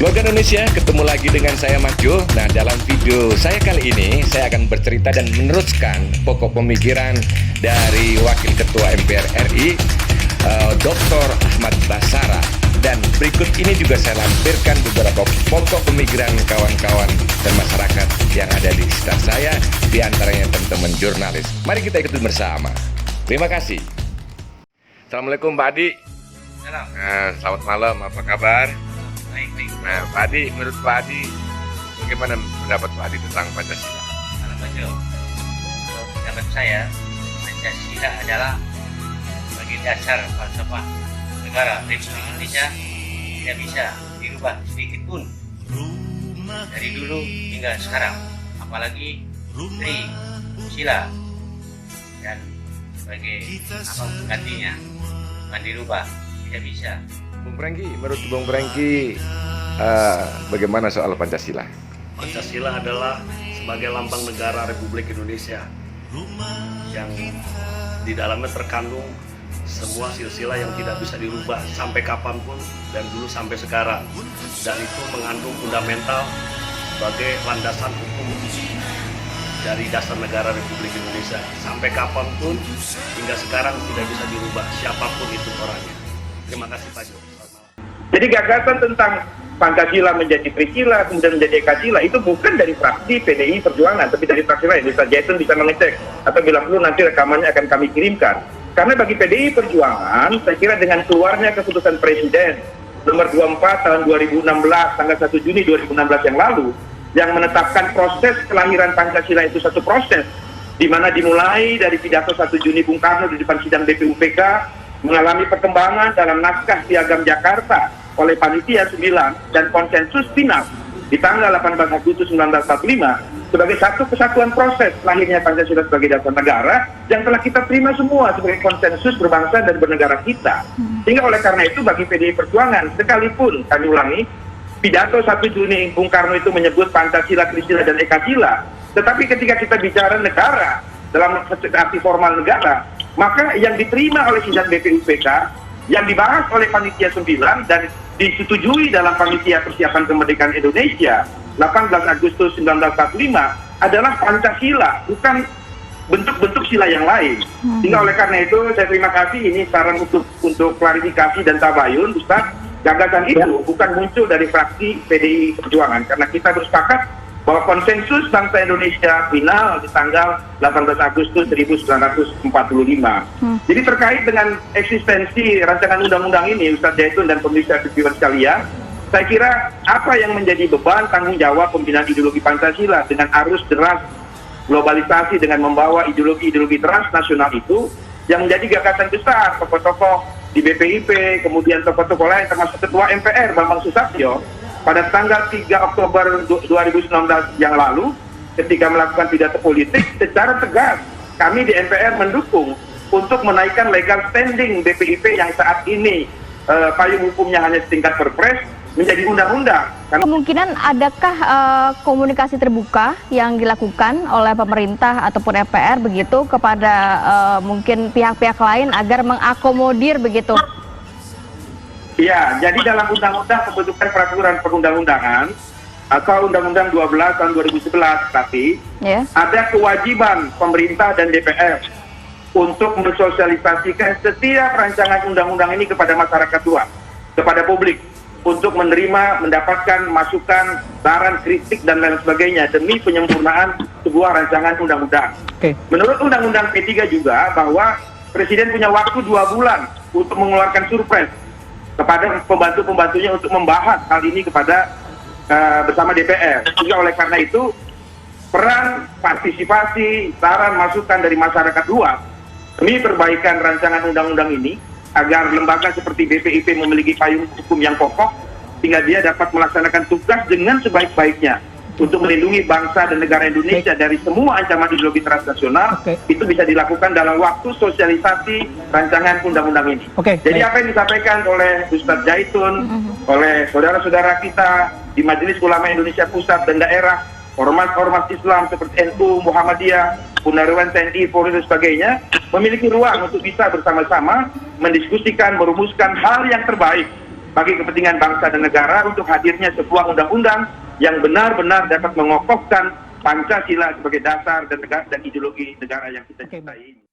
Keluarga Indonesia, ketemu lagi dengan saya Mas Jo. Nah, dalam video saya kali ini, saya akan bercerita dan meneruskan pokok pemikiran dari Wakil Ketua MPR RI, Dr. Ahmad Basara. Dan berikut ini juga saya lampirkan beberapa pokok pemikiran kawan-kawan dan masyarakat yang ada di sekitar saya, di antaranya teman-teman jurnalis. Mari kita ikuti bersama. Terima kasih. Assalamualaikum Pak Adi. Selamat malam, apa kabar? Baik. Nah, Pak Adi, menurut Pak Adi, bagaimana pendapat Pak Adi tentang Pancasila? Kalau Bajo, pendapat saya, Pancasila adalah sebagai dasar falsafah negara Republik Indonesia, tidak bisa dirubah sedikit pun dari dulu hingga sekarang, apalagi dari sila dan sebagai apa penggantinya akan dirubah, tidak bisa. Bung Prengki, menurut Bung Prengki, bagaimana soal Pancasila? Pancasila adalah sebagai lambang negara Republik Indonesia yang di dalamnya terkandung semua silsilah yang tidak bisa dirubah sampai kapanpun dan dulu sampai sekarang, dan itu mengandung fundamental sebagai landasan hukum dari dasar negara Republik Indonesia sampai kapanpun hingga sekarang tidak bisa dirubah siapapun itu orangnya. Terima kasih Pak Jo. Jadi gagasan tentang Pancasila menjadi Trisila, kemudian menjadi Ekasila, itu bukan dari fraksi PDI Perjuangan, tapi dari fraksi lain. Bisa Jason bisa mengecek, atau bila perlu nanti rekamannya akan kami kirimkan. Karena bagi PDI Perjuangan, saya kira dengan keluarnya keputusan Presiden nomor 24 tahun 2016, tanggal 1 Juni 2016 yang lalu, yang menetapkan proses kelahiran Pancasila itu satu proses, di mana dimulai dari pidato 1 Juni Bung Karno di depan sidang BPUPK, mengalami perkembangan dalam naskah Piagam Jakarta oleh Panitia 9 dan konsensus final di tanggal 18 Agustus 1945 sebagai satu kesatuan proses lahirnya Pancasila sebagai dasar negara yang telah kita terima semua sebagai konsensus berbangsa dan bernegara kita. Sehingga oleh karena itu bagi PDI Perjuangan, sekalipun kami ulangi, pidato 1 Juni Bung Karno itu menyebut Pancasila, Trisila, dan Ekasila, tetapi ketika kita bicara negara dalam arti formal negara, maka yang diterima oleh sidang BPUPK, yang dibahas oleh Panitia 9 dan disetujui dalam Panitia Persiapan Kemerdekaan Indonesia 18 Agustus 1945 adalah Pancasila, bukan bentuk-bentuk sila yang lain. Sehingga oleh karena itu saya terima kasih, ini saran untuk klarifikasi dan tabayun, Ustaz. Gagasan itu bukan muncul dari fraksi PDI Perjuangan, karena kita bersepakat bahwa konsensus bangsa Indonesia final di tanggal 18 Agustus 1945. Jadi terkait dengan eksistensi rancangan undang-undang ini, Ustaz Zaitun dan pemirsa TV sekalian, saya kira apa yang menjadi beban tanggung jawab pembinaan ideologi Pancasila dengan arus deras globalisasi dengan membawa ideologi-ideologi transnasional itu, yang menjadi gagasan besar tokoh-tokoh di BPIP, kemudian tokoh-tokoh lain termasuk Ketua MPR Bambang Susatyo, pada tanggal 3 Oktober 2019 yang lalu, ketika melakukan pidato politik, secara tegas kami di MPR mendukung untuk menaikkan legal standing BPIP yang saat ini payung hukumnya hanya setingkat perpres menjadi undang-undang. Kemungkinan adakah komunikasi terbuka yang dilakukan oleh pemerintah ataupun MPR begitu kepada mungkin pihak-pihak lain agar mengakomodir begitu? Ya, jadi dalam Undang-Undang Pembentukan Peraturan Perundang-undangan atau Undang-Undang 12 tahun 2011 tapi ada kewajiban pemerintah dan DPR untuk mensosialisasikan setiap rancangan undang-undang ini kepada masyarakat luas, kepada publik, untuk menerima, mendapatkan masukan, saran, kritik, dan lain sebagainya demi penyempurnaan sebuah rancangan undang-undang. Menurut Undang-Undang P3 juga bahwa Presiden punya waktu 2 bulan untuk mengeluarkan surpres kepada pembantu-pembantunya untuk membahas hal ini kepada bersama DPR. Sehingga oleh karena itu peran partisipasi, saran, masukan dari masyarakat luas demi perbaikan rancangan undang-undang ini agar lembaga seperti BPIP memiliki payung hukum yang kokoh sehingga dia dapat melaksanakan tugas dengan sebaik-baiknya untuk melindungi bangsa dan negara Indonesia dari semua ancaman ideologi transnasional. Itu bisa dilakukan dalam waktu sosialisasi rancangan undang-undang ini. Jadi apa yang disampaikan oleh Ustaz Zaitun, oleh saudara-saudara kita di Majelis Ulama Indonesia Pusat dan Daerah, ormas-ormas Islam seperti NU, Muhammadiyah, Purnawirawan TNI, Polri dan sebagainya, memiliki ruang untuk bisa bersama-sama mendiskusikan, merumuskan hal yang terbaik bagi kepentingan bangsa dan negara untuk hadirnya sebuah undang-undang yang benar-benar dapat mengokohkan Pancasila sebagai dasar dan ideologi negara yang kita cintai.